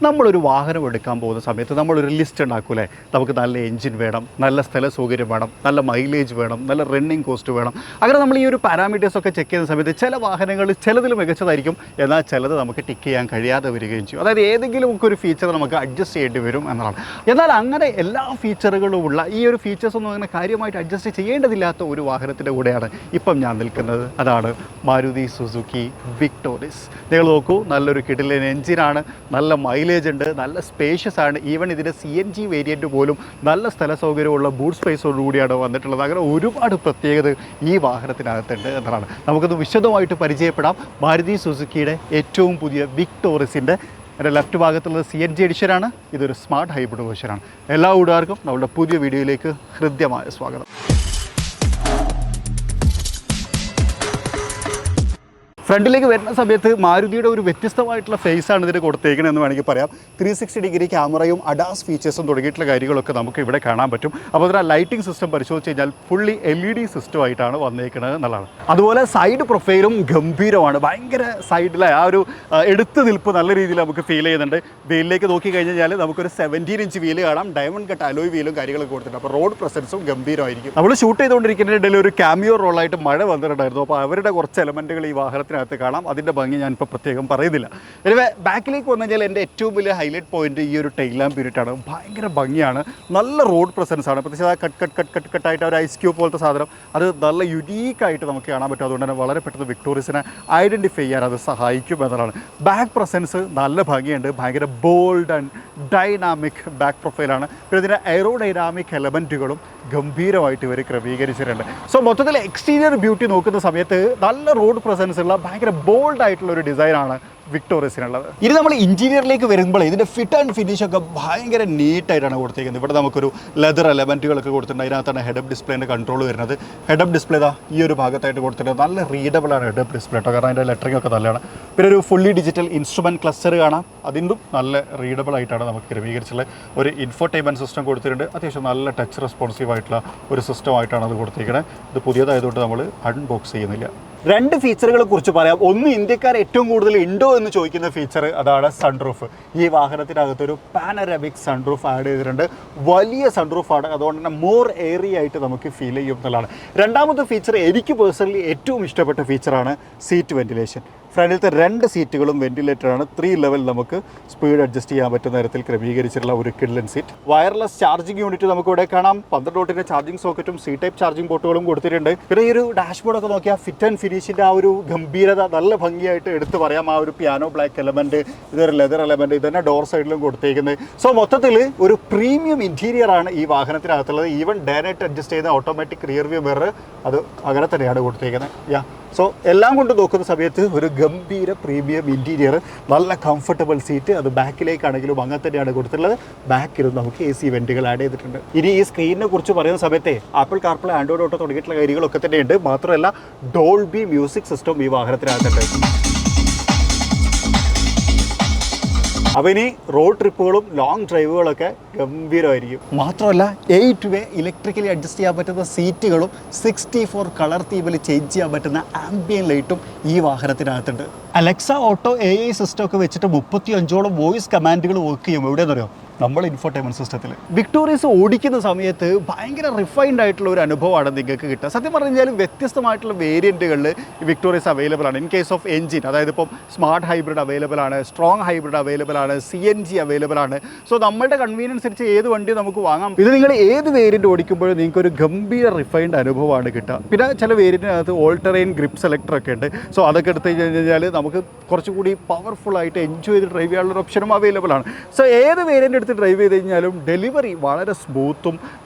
നമ്മളൊരു വാഹനം എടുക്കാൻ പോകുന്ന സമയത്ത് നമ്മളൊരു ലിസ്റ്റ് ഉണ്ടാക്കൂലേ. നമുക്ക് നല്ല എൻജിൻ വേണം, നല്ല സ്ഥല സൗകര്യം വേണം, നല്ല മൈലേജ് വേണം, നല്ല റണ്ണിങ് കോസ്റ്റ് വേണം. അങ്ങനെ നമ്മൾ ഈ ഒരു പാരാമീറ്റേഴ്സൊക്കെ ചെക്ക് ചെയ്യുന്ന സമയത്ത് ചില വാഹനങ്ങൾ ചിലതിൽ മികച്ചതായിരിക്കും, എന്നാൽ ചിലത് നമുക്ക് ടിക്ക് ചെയ്യാൻ കഴിയാതെ വരികയും ചെയ്യും. അതായത് ഏതെങ്കിലും ഒക്കെ ഒരു ഫീച്ചർ നമുക്ക് അഡ്ജസ്റ്റ് ചെയ്യേണ്ടി വരും എന്നതാണ്. എന്നാൽ അങ്ങനെ എല്ലാ ഫീച്ചറുകളുമുള്ള ഈ ഒരു ഫീച്ചേഴ്സൊന്നും അങ്ങനെ കാര്യമായിട്ട് അഡ്ജസ്റ്റ് ചെയ്യേണ്ടതില്ലാത്ത ഒരു വാഹനത്തിൻ്റെ കൂടെയാണ് ഇപ്പം ഞാൻ നിൽക്കുന്നത്. അതാണ് മാരുതി സുസുക്കി വിക്ടോറിസ്. നിങ്ങൾ നോക്കൂ, നല്ലൊരു കിടിലൻ എൻജിനാണ്, നല്ല മൈലേജ് ഉണ്ട്, നല്ല സ്പേഷ്യസ് ആണ്. ഈവൻ ഇതിൻ്റെ CNG വേരിയൻറ്റ് പോലും നല്ല സ്ഥല സൗകര്യമുള്ള ബൂട്ട് സ്പേസോടുകൂടിയാണ് വന്നിട്ടുള്ളത്. അങ്ങനെ ഒരുപാട് പ്രത്യേകത ഈ വാഹനത്തിനകത്തുണ്ട് എന്നതാണ്. നമുക്കത് വിശദമായിട്ട് പരിചയപ്പെടാം. മാരുതി സുസുക്കിയുടെ ഏറ്റവും പുതിയ വിക്ടോറിസിൻ്റെ എൻ്റെ ലെഫ്റ്റ് ഭാഗത്തുള്ളത് CNG എഡിഷനാണ്. ഇതൊരു സ്മാർട്ട് ഹൈബ്രിഡ് വേർഷനാണ്. എല്ലാ കൂട്ടുകാർക്കും നമ്മുടെ പുതിയ വീഡിയോയിലേക്ക് ഹൃദ്യമായ സ്വാഗതം. ഫ്രണ്ടിലേക്ക് വരുന്ന സമയത്ത് മാരുതിയുടെ ഒരു വ്യത്യസ്തമായിട്ടുള്ള ഫേസാണ് ഇതിന് കൊടുത്തേക്കണമെന്ന് വേണമെങ്കിൽ പറയാം. 360 ഡിഗ്രി ക്യാമറയും അഡാസ് ഫീച്ചേഴ്സും തുടങ്ങിയിട്ടുള്ള കാര്യങ്ങളൊക്കെ നമുക്ക് ഇവിടെ കാണാൻ പറ്റും. അപ്പോൾ അതിന് ലൈറ്റിംഗ് സിസ്റ്റം പരിശോധിച്ച് കഴിഞ്ഞാൽ ഫുള്ളി LED സിസ്റ്റമായിട്ടാണ് വന്നേക്കുന്നത് എന്നുള്ളതാണ്. അതുപോലെ സൈഡ് പ്രൊഫൈലും ഗംഭീരമാണ്. ഭയങ്കര സൈഡിലെ ആ ഒരു എടുത്ത് നിൽപ്പ് നല്ല രീതിയിൽ നമുക്ക് ഫീൽ ചെയ്യുന്നുണ്ട്. വീലിലേക്ക് നോക്കി കഴിഞ്ഞാൽ നമുക്കൊരു 17 ഇഞ്ച് വീല് കാണാം. ഡയമണ്ട് കട്ട് അലോയ് വീലും കാര്യങ്ങളൊക്കെ കൊടുത്തിട്ടുണ്ട്. അപ്പോൾ റോഡ് പ്രസൻസും ഗംഭീരമായിരിക്കും. നമ്മൾ ഷൂട്ട് ചെയ്തുകൊണ്ടിരിക്കുന്നതിനിടയിൽ ഒരു ക്യാമിയോ റോളായിട്ട് മഴ വന്നിട്ടുണ്ടായിരുന്നു. അപ്പോൾ അവരുടെ കുറച്ച് എലമെൻറ്റുകൾ ഈ വാഹനത്തിനകത്ത് കാണാം. അതിൻ്റെ ഭംഗി ഞാനിപ്പോൾ പ്രത്യേകം പറയുന്നില്ല. എനിവേ ബാക്കിലേക്ക് വന്നു കഴിഞ്ഞാൽ എൻ്റെ ഏറ്റവും വലിയ ഹൈലൈറ്റ് പോയിന്റ് ഈ ഒരു ടൈൽ ലാമ്പ് യൂണിറ്റാണ്. ഭയങ്കര ഭംഗിയാണ്, നല്ല റോഡ് പ്രസൻസ് ആണ്. പ്രത്യേകിച്ച് ആ കട്ടായിട്ട് ഒരു ഐസ് ക്യൂബ് പോലത്തെ സാധനം അത് നല്ല യുണീക്കായിട്ട് നമുക്ക് കാണാൻ പറ്റും. അതുകൊണ്ട് തന്നെ വളരെ പെട്ടെന്ന് വിക്ടോറിയസിനെ ഐഡൻറ്റിഫൈ ചെയ്യാൻ അത് സഹായിക്കും എന്നതാണ്. ബാക്ക് പ്രസൻസ് നല്ല ഭംഗിയുണ്ട്. ഭയങ്കര ബോൾഡ് ആൻഡ് ഡൈനാമിക് ബാക്ക് പ്രൊഫൈലാണ്. പിന്നെ ഇതിൻ്റെ എയറോഡൈനാമിക് എലമെൻറ്റുകളും ഗംഭീരമായിട്ട് ഇവർ ക്രമീകരിച്ചിട്ടുണ്ട്. സോ മൊത്തത്തിൽ എക്സ്റ്റീരിയർ ബ്യൂട്ടി നോക്കുന്ന സമയത്ത് നല്ല റോഡ് പ്രസൻസ് ഉള്ള ഭയങ്കര ബോൾഡ് ആയിട്ടുള്ള ഒരു ഡിസൈനാണ് വിക്ടോറിയസിനുള്ളത്. ഇനി നമ്മൾ ഇൻറ്റീരിയറിലേക്ക് വരുമ്പോൾ ഇതിൻ്റെ ഫിറ്റ് ആൻഡ് ഫിനിഷ് ഒക്കെ ഭയങ്കര നീറ്റായിട്ടാണ് കൊടുത്തേക്കുന്നത്. ഇവിടെ നമുക്കൊരു ലെതർ എലമെൻറ്റുകളൊക്കെ കൊടുത്തിട്ടുണ്ട്. അതിനകത്താണ് ഹെഡപ്പ് ഡിസ്പ്ലേൻ്റെ കൺട്രോൾ വരുന്നത്. ഹെഡപ്പ് ഡിസ്പ്ലേ ഈ ഒരു ഭാഗത്തായിട്ട് കൊടുത്തിട്ടുണ്ട്. നല്ല റീഡബിളാണ് ഹെഡപ്പ് ഡിസ്പ്ലേ കേട്ടോ, കാരണം അതിൻ്റെ ലെറ്ററിംഗ് ഒക്കെ നല്ലതാണ്. പിന്നെ ഒരു ഫുള്ളി ഡിജിറ്റൽ ഇൻസ്ട്രുമെൻറ്റ് ക്ലസ്റ്റർ കാണാം. അതിനും നല്ല റീഡബിൾ ആയിട്ടാണ് നമുക്ക് ക്രമീകരിച്ചുള്ളത്. ഒരു ഇൻഫോർടൈൻമെൻറ്റ് സിസ്റ്റം കൊടുത്തിട്ടുണ്ട്. അത്യാവശ്യം നല്ല ടച്ച് റെസ്പോൺസീവ് ആയിട്ടുള്ള ഒരു സിസ്റ്റമായിട്ടാണ് അത് കൊടുത്തിരിക്കുന്നത്. ഇത് പുതിയതായതുകൊണ്ട് നമ്മൾ അൺബോക്സ് ചെയ്യുന്നില്ല. രണ്ട് ഫീച്ചറുകളെ കുറിച്ച് പറയാം. ഒന്ന്, ഇന്ത്യക്കാർ ഏറ്റവും കൂടുതൽ ഉണ്ടോ എന്ന് ചോദിക്കുന്ന ഫീച്ചർ അതാണ് സൺറൂഫ്. ഈ വാഹനത്തിനകത്തൊരു പാനറമിക് സൺറൂഫ് ആഡ് ചെയ്തിട്ടുണ്ട്. വലിയ സൺറൂഫാണ്, അതുകൊണ്ട് തന്നെ മോർ ഏറിയ ആയിട്ട് നമുക്ക് ഫീൽ ചെയ്യും എന്നുള്ളതാണ്. രണ്ടാമത്തെ ഫീച്ചർ എനിക്ക് പേഴ്സണലി ഏറ്റവും ഇഷ്ടപ്പെട്ട ഫീച്ചറാണ് സീറ്റ് വെന്റിലേഷൻ. ഫ്രണ്ടിലത്തെ 2 സീറ്റുകളും വെന്റിലേറ്ററാണ്. 3 ലെവൽ നമുക്ക് സ്പീഡ് അഡ്ജസ്റ്റ് ചെയ്യാൻ പറ്റുന്ന തരത്തിൽ ക്രമീകരിച്ചിട്ടുള്ള ഒരു കിഡ്ലൻ സീറ്റ്. വയർലെസ് ചാർജിങ് യൂണിറ്റ് നമുക്ക് ഇവിടെ കാണാം. 12 വോട്ടിൻ്റെ ചാർജിങ് സോക്കറ്റും C ടൈപ്പ് ചാർജിങ് പോർട്ടുകളും കൊടുത്തിട്ടുണ്ട്. പിന്നെ ഈ ഒരു ഡാഷ്ബോർഡൊക്കെ നോക്കിയാൽ ഫിറ്റ് ആൻഡ് ഫിനിഷിൻ്റെ ആ ഒരു ഗംഭീരത നല്ല ഭംഗിയായിട്ട് എടുത്ത് പറയാം. ആ ഒരു പിയാനോ ബ്ലാക്ക് എലമെൻറ്റ്, ഇതൊരു ലെതർ എലമെൻറ്റ്, ഇതന്നെ ഡോർ സൈഡിലും കൊടുത്തേക്കുന്നത്. സോ മൊത്തത്തിൽ ഒരു പ്രീമിയം ഇൻറ്റീരിയറാണ് ഈ വാഹനത്തിനകത്തുള്ളത്. ഈവൻ ഡേ നൈറ്റ് അഡ്ജസ്റ്റ് ചെയ്യുന്ന ഓട്ടോമാറ്റിക് റിയർ വ്യൂ മിറർ അത് അങ്ങനെ തന്നെയാണ് കൊടുത്തേക്കുന്നത്. സോ എല്ലാം കൊണ്ട് നോക്കുന്ന സമയത്ത് ഒരു ഗംഭീര പ്രീമിയം ഇൻറ്റീരിയർ, നല്ല കംഫർട്ടബിൾ സീറ്റ്. അത് ബാക്കിലേക്കാണെങ്കിലും അങ്ങനെ തന്നെയാണ് കൊടുത്തിട്ടുള്ളത്. ബാക്കിലും നമുക്ക് AC വെൻറ്റുകൾ ആഡ് ചെയ്തിട്ടുണ്ട്. ഇനി ഈ സ്ക്രീനിനെ കുറിച്ച് പറയുന്ന സമയത്തെ ആപ്പിൾ കാർപ്ലേ, ആൻഡ്രോയിഡ് ഓട്ടോ തുടങ്ങിയിട്ടുള്ള കാര്യങ്ങളൊക്കെ തന്നെയുണ്ട്. മാത്രമല്ല ഡോൾബി മ്യൂസിക് സിസ്റ്റം ഈ വാഹനത്തിനകത്തുണ്ട്. അപ്പോൾ ഇനി റോഡ് ട്രിപ്പുകളും ലോങ് ഡ്രൈവുകളൊക്കെ ഗംഭീരമായിരിക്കും. മാത്രമല്ല 8 വേ ഇലക്ട്രിക്കലി അഡ്ജസ്റ്റ് ചെയ്യാൻ പറ്റുന്ന സീറ്റുകളും 64 കളർ തീമിൽ ചേഞ്ച് ചെയ്യാൻ പറ്റുന്ന ആംബിയൻ ലൈറ്റും ഈ വാഹനത്തിനകത്തുണ്ട്. അലക്സ ഓട്ടോ AI സിസ്റ്റം ഒക്കെ വെച്ചിട്ട് 35ഓളം വോയിസ് കമാൻഡുകൾ വർക്ക് ചെയ്യും. എവിടെയെന്ന് അറിയാം? നമ്മൾ ഇൻഫോർടൈൻമെൻറ്റ് സിസ്റ്റത്തിൽ. വിക്ടോറിയസ് ഓടിക്കുന്ന സമയത്ത് ഭയങ്കര റിഫൈൻഡ് ആയിട്ടുള്ള ഒരു അനുഭവമാണ് നിങ്ങൾക്ക് കിട്ടുക. സത്യം പറഞ്ഞു കഴിഞ്ഞാൽ വ്യത്യസ്തമായിട്ടുള്ള വേരിയൻറ്റുകളിൽ വിക്ടോറിയസ് അവൈലബിൾ ആണ്. ഇൻ കേസ് ഓഫ് എൻജിൻ, അതായത് ഇപ്പം സ്മാർട്ട് ഹൈബ്രിഡ് അവൈലബിൾ ആണ്, സ്ട്രോങ് ഹൈബ്രിഡ് അവൈലബിൾ ആണ്, CNG അവൈലബിൾ ആണ്. സോ നമ്മുടെ കൺവീനിയൻസ് അനുസരിച്ച് ഏത് വണ്ടി നമുക്ക് വാങ്ങാം. ഇത് നിങ്ങൾ ഏത് വേരിയൻറ്റ് ഓടിക്കുമ്പോഴും നിങ്ങൾക്ക് ഒരു ഗംഭീര റിഫൈൻഡ് അനുഭവമാണ് കിട്ടുക. പിന്നെ ചില വേരിയൻറ്റിനകത്ത് ഓൾ ടെറൈൻ ഗ്രിപ്പ് സെലക്ടർ ഒക്കെ ഉണ്ട്. സോ അതൊക്കെ എടുത്ത് കഴിഞ്ഞാൽ നമുക്ക് കുറച്ചുകൂടി പവർഫുൾ ആയിട്ട് എൻജോയ് ചെയ്ത് ഡ്രൈവ് ചെയ്യാനുള്ള ഓപ്ഷനും അവൈലബിൾ ആണ്. സോ ഏത് വേരിയൻ്റ് എടുത്ത് ഡ്രൈവ് ചെയ്ത് കഴിഞ്ഞാലും ഡെലിവറി വളരെ സ്മൂത്തും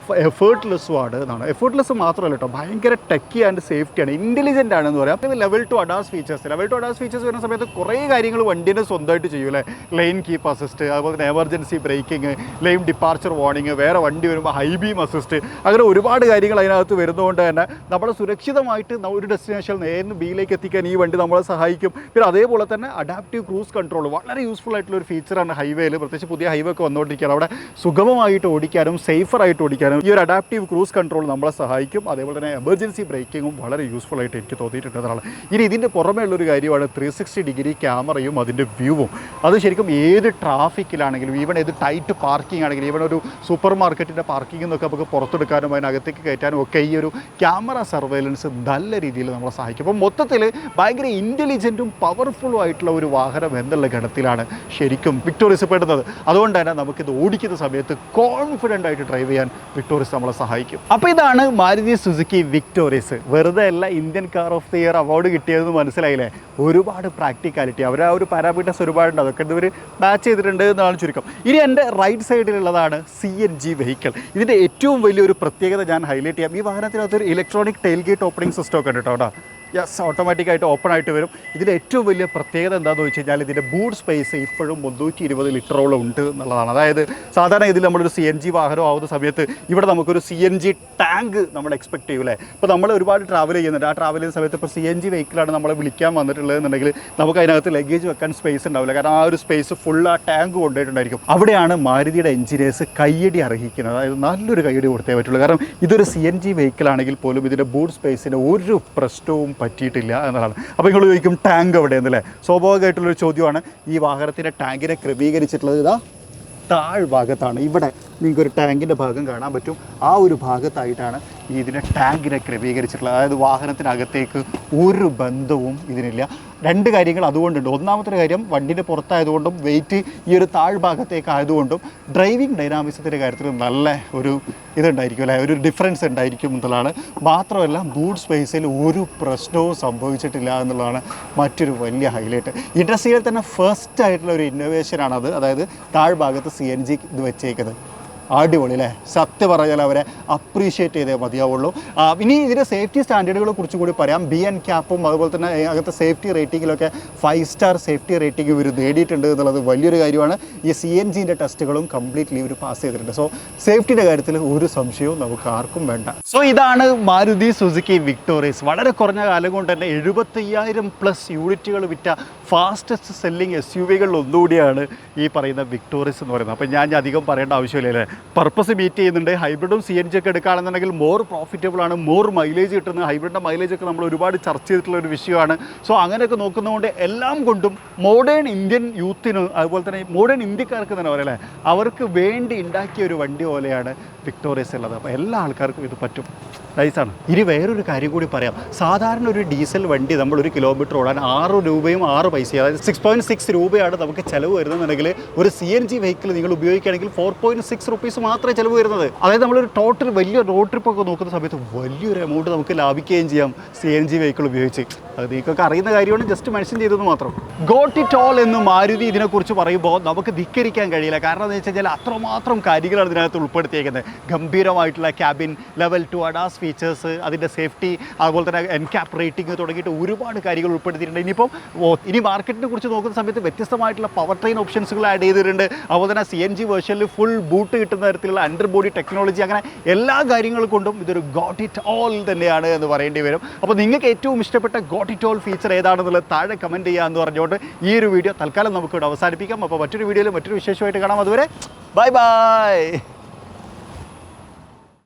എഫേർട്ട്ലെസ്സും ആണ് എന്നാണ്. എഫേർട്ട്ലെസ് മാത്രമല്ല കേട്ടോ, ഭയങ്കര ടെക്കി ആൻഡ് സേഫ്റ്റിയാണ്, ഇൻ്റലിജൻറ്റ് ആണെന്ന് പറയാം. ലെവൽ 2 അഡാസ് ഫീച്ചേഴ്സ് വരുന്ന സമയത്ത് കുറേ കാര്യങ്ങൾ വണ്ടീനെ സ്വന്തമായിട്ട് ചെയ്യും അല്ലേ. ലൈൻ കീപ്പ് അസിസ്റ്റ്, അതുപോലെ തന്നെ emergency braking, line departure warning, വേറെ വണ്ടി വരുമ്പോൾ ഹൈ ബീം അസിസ്റ്റ്, അങ്ങനെ ഒരുപാട് കാര്യങ്ങൾ അതിനകത്ത് വരുന്നതുകൊണ്ട് തന്നെ നമ്മളെ സുരക്ഷിതമായിട്ട് ഒരു ഡെസ്റ്റിനേഷൻ നേരിന് ബിയിലേക്ക് എത്തിക്കാൻ ഈ വണ്ടി നമ്മളെ സഹായിക്കും. പിന്നെ അതേപോലെ തന്നെ അഡാപ്റ്റീവ് ക്രൂസ് കൺട്രോൾ വളരെ യൂസ്ഫുൾ ആയിട്ടുള്ള ഒരു ഫീച്ചറാണ് ഹൈവേയിൽ. പ്രത്യേകിച്ച് പുതിയ ഹൈവേ ഒക്കെ വന്നുകൊണ്ട് ചെയ്തുകൊണ്ടിരിക്കുകയാണ്. അവിടെ സുഗമമായിട്ട് ഓടിക്കാനും സേഫറായിട്ട് ഓടിക്കാനും ഈ ഒരു അഡാപ്റ്റീവ് ക്രൂസ് കൺട്രോൾ നമ്മളെ സഹായിക്കും. അതേപോലെ തന്നെ എമർജൻസി ബ്രേക്കിങ്ങും വളരെ യൂസ്ഫുൾ ആയിട്ട് എനിക്ക് തോന്നിയിട്ടുണ്ടെന്നാണ്. ഇനി ഇതിൻ്റെ പുറമേ ഉള്ളൊരു കാര്യമാണ് 360 ഡിഗ്രി ക്യാമറയും അതിൻ്റെ വ്യൂവും. അത് ശരിക്കും ഏത് ട്രാഫിക്കിലാണെങ്കിലും, ഈവൻ ഏത് ടൈറ്റ് പാർക്കിംഗ് ആണെങ്കിലും, ഈവൻ ഒരു സൂപ്പർ മാർക്കറ്റിൻ്റെ പാർക്കിംഗ് എന്നൊക്കെ നമുക്ക് പുറത്തെടുക്കാനും അതിനകത്തേക്ക് കയറ്റാനും ഒക്കെ ഈ ഒരു ക്യാമറ സർവൈലൻസ് നല്ല രീതിയിൽ നമ്മളെ സഹായിക്കും. അപ്പം മൊത്തത്തിൽ ഭയങ്കര ഇൻ്റലിജൻറ്റും പവർഫുള്ളും ആയിട്ടുള്ള ഒരു വാഹനം എന്നുള്ള ഗണത്തിലാണ് ശരിക്കും വിക്ടോറിയസ് പെടുന്നത്. അതുകൊണ്ട് തന്നെ നമുക്കിത് ഓടിക്കുന്ന സമയത്ത് കോൺഫിഡൻ്റ് ആയിട്ട് ഡ്രൈവ് ചെയ്യാൻ വിക്ടോറിയസ് നമ്മളെ സഹായിക്കും. അപ്പോൾ ഇതാണ് മാരുതി സുസുക്കി വിക്ടോറിയസ്. വെറുതെ അല്ല Indian car of the year award കിട്ടിയതെന്ന് മനസ്സിലായില്ലേ? ഒരുപാട് പ്രാക്ടിക്കാലിറ്റി, അവർ ആ ഒരു പാരാമീറ്റേഴ്സ് ഒരുപാടുണ്ട്, അതൊക്കെ ഇവർ മാച്ച് ചെയ്തിട്ടുണ്ട് എന്നാണ് ചുരുക്കം. ഇനി എൻ്റെ റൈറ്റ് സൈഡിലുള്ളതാണ് CNG വെഹിക്കിൾ. ഇതിൻ്റെ ഏറ്റവും വലിയൊരു പ്രത്യേകത ഞാൻ ഹൈലൈറ്റ് ചെയ്യാം. ഈ വാഹനത്തിനകത്തൊരു electronic tail gate opening system ഒക്കെ ഉണ്ട് കേട്ടോ. യെസ്, ഓട്ടോമാറ്റിക്കായിട്ട് ഓപ്പൺ ആയിട്ട് വരും. ഇതിൻ്റെ ഏറ്റവും വലിയ പ്രത്യേകത എന്താണെന്ന് വെച്ച് കഴിഞ്ഞാൽ ഇതിൻ്റെ ബൂട്ട് സ്പേസ് ഇപ്പോഴും 320 ലിറ്ററോളം ഉണ്ട് എന്നുള്ളതാണ്. അതായത് സാധാരണ ഇതിൽ നമ്മളൊരു CNG വാഹനം ആവുന്ന സമയത്ത് ഇവിടെ നമുക്കൊരു CNG ടാങ്ക് നമ്മൾ എക്സ്പെക്ട് ചെയ്യും അല്ലേ? ഇപ്പോൾ നമ്മൾ ഒരുപാട് ട്രാവൽ ചെയ്യുന്നുണ്ട്. ആ ട്രാവൽ ചെയ്യുന്ന സമയത്ത് ഇപ്പോൾ CNG വെഹിക്കിളാണ് നമ്മളെ വിളിക്കാൻ വന്നിട്ടുള്ളതെന്നുണ്ടെങ്കിൽ നമുക്ക് അതിനകത്ത് ലഗേജ് വെക്കാൻ സ്പേസ് ഉണ്ടാവില്ല. കാരണം ആ ഒരു സ്പേസ് ഫുൾ ആ ടാങ്ക് കൊണ്ടുപോയിട്ടുണ്ടായിരിക്കും. അവിടെയാണ് മാരുതിയുടെ എഞ്ചിനീയേഴ്സ് കയ്യടി അർഹിക്കുന്നത്. അതായത് നല്ലൊരു കയ്യടി കൊടുത്തേ പറ്റുള്ളൂ. കാരണം ഇതൊരു CNG വെഹിക്കിളാണെങ്കിൽ പോലും ഇതിൻ്റെ ബൂട്ട് സ്പേസിന് ഒരു പ്രശ്നവും പറ്റിയിട്ടില്ല എന്നതാണ്. അപ്പോൾ നിങ്ങൾ ചോദിക്കും ടാങ്ക് എവിടെയെന്നല്ലേ? സ്വാഭാവികമായിട്ടുള്ളൊരു ചോദ്യമാണ്. ഈ വാഹനത്തിൻ്റെ ടാങ്കിനെ ക്രമീകരിച്ചിട്ടുള്ളത് ഇതാ താഴ്ഭാഗത്താണ്. ഇവിടെ നിങ്ങൾക്കൊരു ടാങ്കിൻ്റെ ഭാഗം കാണാൻ പറ്റും. ആ ഒരു ഭാഗത്തായിട്ടാണ് ഇതിനെ ടാങ്കിനെ ക്രമീകരിച്ചിട്ടുള്ളത്. അതായത് വാഹനത്തിനകത്തേക്ക് ഒരു ബന്ധവും ഇതിനില്ല. രണ്ട് കാര്യങ്ങൾ അതുകൊണ്ടുണ്ട്. ഒന്നാമത്തെ കാര്യം വണ്ടിൻ്റെ പുറത്തായതുകൊണ്ടും വെയിറ്റ് ഈ ഒരു താഴ്ഭാഗത്തേക്ക് ആയതുകൊണ്ടും ഡ്രൈവിംഗ് ഡൈനാമിക്സത്തിൻ്റെ കാര്യത്തിൽ നല്ല ഒരു ഇതുണ്ടായിരിക്കും അല്ലേ, ഒരു ഡിഫറൻസ് ഉണ്ടായിരിക്കും എന്നുള്ളതാണ്. മാത്രമല്ല ബൂട്ട് സ്പേസിൽ ഒരു പ്രശ്നവും സംഭവിച്ചിട്ടില്ല എന്നുള്ളതാണ് മറ്റൊരു വലിയ ഹൈലൈറ്റ്. ഇൻഡസ്ട്രിയിൽ തന്നെ ഫസ്റ്റ് ആയിട്ടുള്ള ഒരു ഇന്നോവേഷനാണത്. അതായത് താഴ്ഭാഗത്ത് CNG ഇത് വെച്ചേക്കുന്നത്. അടിപൊളി അല്ലേ? സത്യം പറഞ്ഞാൽ അവരെ അപ്രീഷിയേറ്റ് ചെയ്തേ മതിയാവുള്ളൂ. ഇനി ഇതിൻ്റെ സേഫ്റ്റി സ്റ്റാൻഡേർഡുകളെ കുറിച്ച് കൂടി പറയാം. BNCAP-ഉം അതുപോലെ തന്നെ അങ്ങനത്തെ സേഫ്റ്റി റേറ്റിങ്ങിലൊക്കെ 5 സ്റ്റാർ സേഫ്റ്റി റേറ്റിംഗ് ഇവർ നേടിയിട്ടുണ്ട് എന്നുള്ളത് വലിയൊരു കാര്യമാണ്. ഈ CNGൻ്റെ ടെസ്റ്റുകളും കംപ്ലീറ്റ്ലി ഇവർ പാസ് ചെയ്തിട്ടുണ്ട്. സോ സേഫ്റ്റിയുടെ കാര്യത്തിൽ ഒരു സംശയവും നമുക്ക് ആർക്കും വേണ്ട. സോ ഇതാണ് മാരുതി സുസുക്കി വിക്ടോറിയസ്. വളരെ കുറഞ്ഞ കാലം കൊണ്ട് തന്നെ 75,000+ യൂണിറ്റുകൾ വിറ്റ ഫാസ്റ്റസ്റ്റ് സെല്ലിംഗ് SUV-കളിൽ ഒന്നുകൂടിയാണ് ഈ പറയുന്ന വിക്ടോറിയസ് എന്ന് പറയുന്നത്. അപ്പോൾ ഞാൻ അധികം പറയേണ്ട ആവശ്യമില്ല അല്ലേ? പർപ്പസ് മീറ്റ് ചെയ്യുന്നുണ്ട്. ഹൈബ്രിഡും CNG ഒക്കെ എടുക്കുകയാണെന്നുണ്ടെങ്കിൽ മോർ പ്രോഫിറ്റബിൾ ആണ്, മോർ മൈലേജ് കിട്ടുന്നത്. ഹൈബ്രിഡിൻ്റെ മൈലേജ് ഒക്കെ നമ്മൾ ഒരുപാട് ചർച്ച ചെയ്തിട്ടുള്ള ഒരു വിഷയമാണ്. സോ അങ്ങനെയൊക്കെ നോക്കുന്നതുകൊണ്ട് എല്ലാം കൊണ്ടും മോഡേൺ ഇന്ത്യൻ യൂത്തിന്, അതുപോലെ തന്നെ മോഡേൺ ഇന്ത്യക്കാർക്ക് തന്നെ പറയല്ലേ, അവർക്ക് വേണ്ടി ഉണ്ടാക്കിയ ഒരു വണ്ടി പോലെയാണ് വിക്ടോറിയസ് ഉള്ളത്. അപ്പോൾ എല്ലാ ആൾക്കാർക്കും ഇത് പറ്റും. നൈസാണ്. ഇനി വേറൊരു കാര്യം കൂടി പറയാം. സാധാരണ ഒരു ഡീസൽ വണ്ടി നമ്മൾ 1 കിലോമീറ്റർ ഓടാൻ 6 രൂപയും 6 പൈസയും, അതായത് 6.6 രൂപയാണ് നമുക്ക് ചിലവ് വരുന്നതെന്നുണ്ടെങ്കിൽ ഒരു CNG വെഹിക്കിൾ നിങ്ങൾ ഉപയോഗിക്കുകയാണെങ്കിൽ 4.6 റുപ്പീസ് മാത്രമേ ചിലവ് വരുന്നത്. അതായത് നമ്മളൊരു ടോട്ടൽ വലിയ റോഡ് ട്രിപ്പൊക്കെ നോക്കുന്ന സമയത്ത് വലിയൊരു എമൗണ്ട് നമുക്ക് ലാഭിക്കുകയും ചെയ്യാം CNG വെഹിക്കിൾ ഉപയോഗിച്ച്. അത് നിങ്ങൾക്കൊക്കെ അറിയുന്ന കാര്യമാണ്, ജസ്റ്റ് മെൻഷൻ ചെയ്തത് മാത്രം. ഗോട്ട് ഇറ്റ് ഓൾ എന്ന് മാരുതി ഇതിനെക്കുറിച്ച് പറയുമ്പോൾ നമുക്ക് ധിക്കരിക്കാൻ കഴിയില്ല. കാരണം എന്താ വെച്ച് കഴിഞ്ഞാൽ അത്രമാത്രം കാര്യങ്ങളാണ് ഇതിനകത്ത് ഉൾപ്പെടുത്തിയേക്കുന്നത്. ഗംഭീരമായിട്ടുള്ള ക്യാബിൻ, ലെവൽ 2 അഡാസ് ഫീച്ചേഴ്സ്, അതിൻ്റെ സേഫ്റ്റി, അതുപോലെ തന്നെ NCAP റേറ്റിംഗ് തുടങ്ങിയിട്ട് ഒരുപാട് കാര്യങ്ങൾ ഉൾപ്പെടുത്തിയിട്ടുണ്ട്. ഇനി മാർക്കറ്റിനെ കുറിച്ച് നോക്കുന്ന സമയത്ത് വ്യത്യസ്തമായിട്ടുള്ള പവർ ട്രെയിൻ ഓപ്ഷൻസുകൾ ആഡ് ചെയ്തിട്ടുണ്ട്. അതുപോലെ തന്നെ CNG വേർഷനിൽ ഫുൾ ബൂട്ട് കിട്ടുന്ന തരത്തിലുള്ള അണ്ടർ ബോഡി ടെക്നോളജി, അങ്ങനെ എല്ലാ കാര്യങ്ങൾ കൊണ്ടും ഇതൊരു ഗോട്ട് ഇറ്റ് ഓൾ തന്നെയാണ് എന്ന് പറയേണ്ടി വരും. അപ്പോൾ നിങ്ങൾക്ക് ഏറ്റവും ഇഷ്ടപ്പെട്ട ഗോട്ട് ഇറ്റ് ഓൾ ഫീച്ചർ ഏതാണെന്നുള്ളത് താഴെ കമൻറ്റ് ചെയ്യുക എന്ന് പറഞ്ഞുകൊണ്ട് ഈ ഒരു വീഡിയോ തൽക്കാലം നമുക്കിവിടെ അവസാനിപ്പിക്കാം. അപ്പോൾ മറ്റൊരു വീഡിയോയിൽ മറ്റൊരു വിശേഷമായിട്ട് കാണാം. അതുവരെ ബൈ ബൈ.